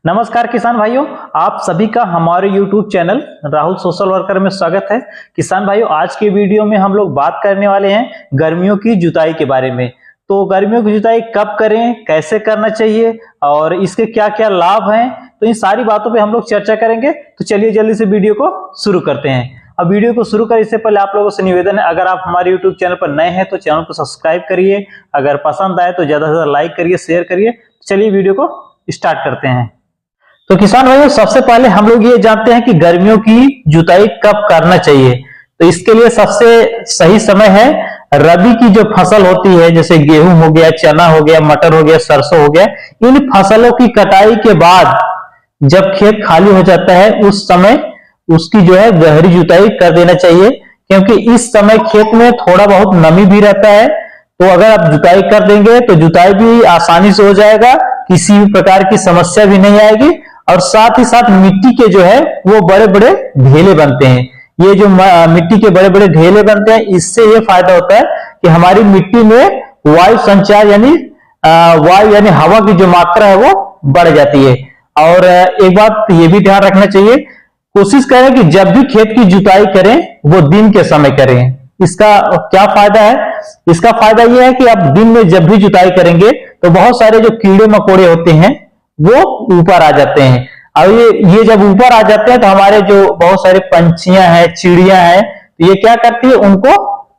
नमस्कार किसान भाइयों, आप सभी का हमारे YouTube channel Rahul social worker में स्वागत है। किसान भाइयों, आज के वीडियो में हम लोग बात करने वाले हैं गर्मियों की जुताई के बारे में। तो गर्मियों की जुताई कब करें, कैसे करना चाहिए और इसके क्या क्या लाभ हैं, तो इन सारी बातों पे हम लोग चर्चा करेंगे। तो चलिए जल्दी से वीडियो को शुरू करते हैं। अब वीडियो को शुरू करें इससे पहले आप लोगों से निवेदन है, अगर आप हमारे YouTube चैनल पर नए हैं तो चैनल को सब्सक्राइब करिए। अगर पसंद आए तो ज्यादा से ज्यादा लाइक करिए, शेयर करिए। चलिए वीडियो को स्टार्ट करते हैं। तो किसान भाइयों, सबसे पहले हम लोग ये जानते हैं कि गर्मियों की जुताई कब करना चाहिए। तो इसके लिए सबसे सही समय है रबी की जो फसल होती है, जैसे गेहूं हो गया, चना हो गया, मटर हो गया, सरसों हो गया। इन फसलों की कटाई के बाद जब खेत खाली हो जाता है उस समय उसकी जो है गहरी जुताई कर देना चाहिए, क्योंकि इस समय खेत में थोड़ा बहुत नमी भी रहता है। तो अगर आप जुताई कर देंगे तो जुताई भी आसानी से हो जाएगा, किसी भी प्रकार की समस्या भी नहीं आएगी। और साथ ही साथ मिट्टी के जो है वो बड़े बड़े ढेले बनते हैं। ये जो मिट्टी के बड़े बड़े ढेले बनते हैं, इससे ये फायदा होता है कि हमारी मिट्टी में वायु संचार यानी हवा की जो मात्रा है वो बढ़ जाती है। और एक बात ये भी ध्यान रखना चाहिए, कोशिश करें कि जब भी खेत की जुताई करें वो दिन के समय करें। इसका क्या फायदा है? इसका फायदा यह है कि आप दिन में जब भी जुताई करेंगे तो बहुत सारे जो कीड़े मकोड़े होते हैं वो ऊपर आ जाते हैं। और ये जब ऊपर आ जाते हैं तो हमारे जो बहुत सारे पंछियां हैं, चिड़ियां हैं, तो ये क्या करती है, उनको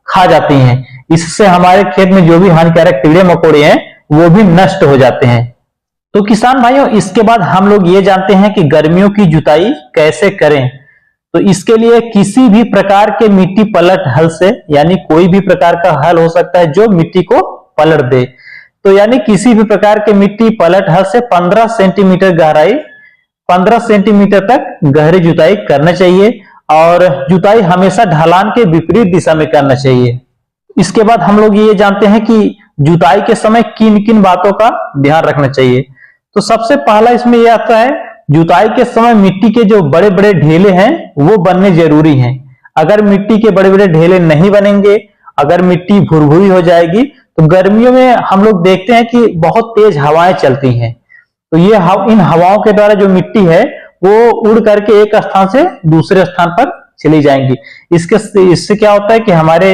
खा जाती हैं। इससे हमारे खेत में जो भी हानिकारक कीड़े मकोड़े हैं वो भी नष्ट हो जाते हैं। तो किसान भाइयों, इसके बाद हम लोग ये जानते हैं कि गर्मियों की जुताई कैसे करें। तो इसके लिए किसी भी प्रकार के मिट्टी पलट हल से, यानी कोई भी प्रकार का हल हो सकता है जो मिट्टी को पलट दे, तो यानी किसी भी प्रकार के मिट्टी पलट हल से 15 सेंटीमीटर गहराई, 15 सेंटीमीटर तक गहरी जुताई करना चाहिए। और जुताई हमेशा ढलान के विपरीत दिशा में करना चाहिए। इसके बाद हम लोग ये जानते हैं कि जुताई के समय किन किन बातों का ध्यान रखना चाहिए। तो सबसे पहला इसमें यह आता है, जुताई के समय मिट्टी के जो बड़े बड़े ढेले हैं वो बनने जरूरी हैं। अगर मिट्टी के बड़े बड़े ढेले नहीं बनेंगे, अगर मिट्टी भुरभुरी हो जाएगी, तो गर्मियों में हम लोग देखते हैं कि बहुत तेज हवाएं चलती हैं। तो इन हवाओं के द्वारा जो मिट्टी है वो उड़ करके एक स्थान से दूसरे स्थान पर चली जाएंगी। इससे क्या होता है कि हमारे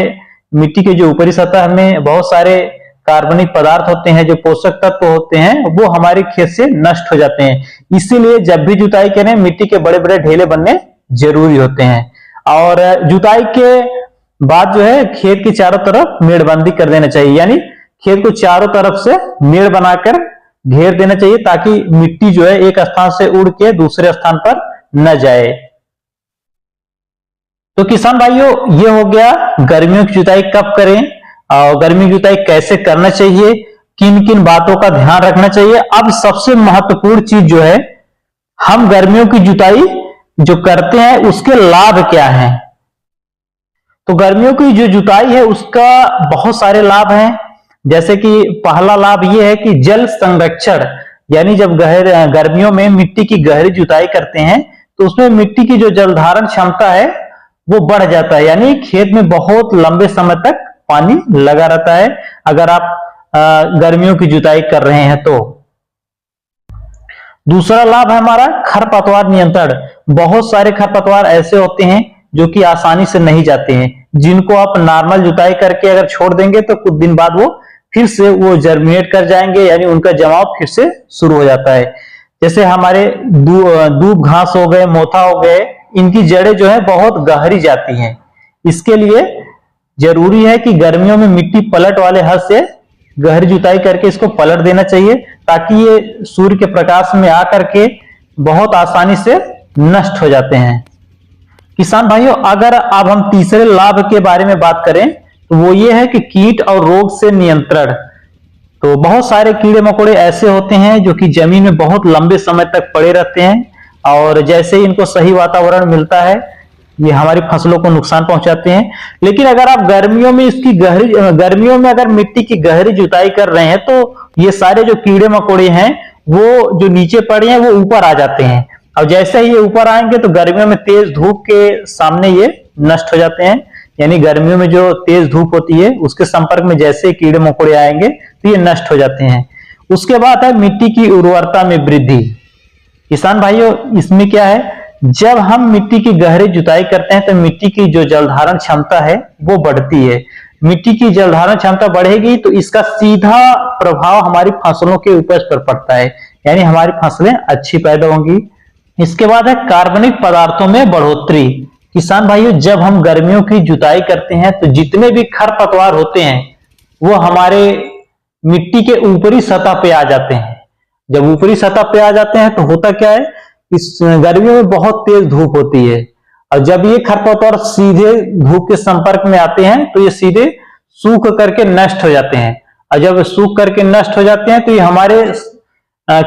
मिट्टी के जो ऊपरी सतह में बहुत सारे कार्बनिक पदार्थ होते हैं, जो पोषक तत्व होते हैं, वो हमारे खेत से नष्ट हो जाते हैं। इसीलिए जब भी जुताई करें मिट्टी के बड़े बड़े ढेले बनने जरूरी होते हैं। और जुताई के बाद जो है खेत की चारों तरफ मेड़बंदी कर देना चाहिए, यानी खेत को चारों तरफ से मेड़ बनाकर घेर देना चाहिए, ताकि मिट्टी जो है एक स्थान से उड़ के दूसरे स्थान पर न जाए। तो किसान भाइयों, ये हो गया गर्मियों की जुताई कब करें और गर्मी की जुताई कैसे करना चाहिए, किन किन बातों का ध्यान रखना चाहिए। अब सबसे महत्वपूर्ण चीज जो है, हम गर्मियों की जुताई जो करते हैं उसके लाभ क्या हैं। तो गर्मियों की जो जुताई है उसका बहुत सारे लाभ हैं। जैसे कि पहला लाभ यह है कि जल संरक्षण, यानी जब गर्मियों में मिट्टी की गहरी जुताई करते हैं तो उसमें मिट्टी की जो जल धारण क्षमता है वो बढ़ जाता है, यानी खेत में बहुत लंबे समय तक पानी लगा रहता है अगर आप गर्मियों की जुताई कर रहे हैं तो। दूसरा लाभ है हमारा खरपतवार नियंत्रण। बहुत सारे खरपतवार ऐसे होते हैं जो कि आसानी से नहीं जाते हैं, जिनको आप नॉर्मल जुताई करके अगर छोड़ देंगे तो कुछ दिन बाद वो फिर से वो जर्मिनेट कर जाएंगे, यानी उनका जमाव फिर से शुरू हो जाता है। जैसे हमारे दूब घास हो गए, मोथा हो गए, इनकी जड़ें जो है बहुत गहरी जाती हैं। इसके लिए जरूरी है कि गर्मियों में मिट्टी पलट वाले हल से गहरी जुताई करके इसको पलट देना चाहिए, ताकि ये सूर्य के प्रकाश में आकर के बहुत आसानी से नष्ट हो जाते हैं। किसान भाइयों, अगर अब हम तीसरे लाभ के बारे में बात करें तो वो ये है कि कीट और रोग से नियंत्रण। तो बहुत सारे कीड़े मकोड़े ऐसे होते हैं जो कि जमीन में बहुत लंबे समय तक पड़े रहते हैं, और जैसे ही इनको सही वातावरण मिलता है ये हमारी फसलों को नुकसान पहुंचाते हैं। लेकिन अगर आप गर्मियों में अगर मिट्टी की गहरी जुताई कर रहे हैं तो ये सारे जो कीड़े मकोड़े हैं वो जो नीचे पड़े हैं वो ऊपर आ जाते हैं, और जैसे ही ये ऊपर आएंगे तो गर्मियों में तेज धूप के सामने ये नष्ट हो जाते हैं। यानी गर्मियों में जो तेज धूप होती है उसके संपर्क में जैसे कीड़े मकोड़े आएंगे तो ये नष्ट हो जाते हैं। उसके बाद है मिट्टी की उर्वरता में वृद्धि। किसान भाइयों, इसमें क्या है, जब हम मिट्टी की गहरी जुताई करते हैं तो मिट्टी की जो जल धारण क्षमता है वो बढ़ती है। मिट्टी की जल धारण क्षमता बढ़ेगी तो इसका सीधा प्रभाव हमारी फसलों के उपज पर पड़ता है, यानी हमारी फसलें अच्छी पैदा होंगी। इसके बाद है कार्बनिक पदार्थों में बढ़ोतरी। किसान भाइयों, जब हम गर्मियों की जुताई करते हैं तो जितने भी खरपतवार होते हैं वो हमारे मिट्टी के ऊपरी सतह पे आ जाते हैं। जब ऊपरी सतह पे आ जाते हैं तो होता क्या है, इस गर्मियों में बहुत तेज धूप होती है और जब ये खरपतवार सीधे धूप के संपर्क में आते हैं तो ये सीधे सूख करके नष्ट हो जाते हैं, और जब सूख करके नष्ट हो जाते हैं तो ये हमारे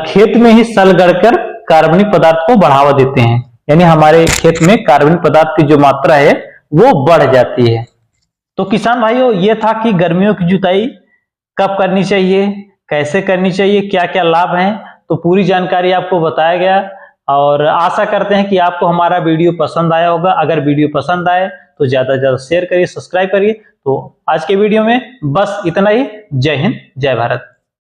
खेत में ही सल गड़कर कार्बनिक पदार्थ को बढ़ावा देते हैं, यानी हमारे खेत में कार्बनिक पदार्थ की जो मात्रा है वो बढ़ जाती है। तो किसान भाइयों, ये था कि गर्मियों की जुताई कब करनी चाहिए, कैसे करनी चाहिए, क्या क्या लाभ हैं, तो पूरी जानकारी आपको बताया गया और आशा करते हैं कि आपको हमारा वीडियो पसंद आया होगा। अगर वीडियो पसंद आए तो ज्यादा से ज्यादा शेयर करिए, सब्सक्राइब करिए। तो आज के वीडियो में बस इतना ही। जय हिंद, जय भारत।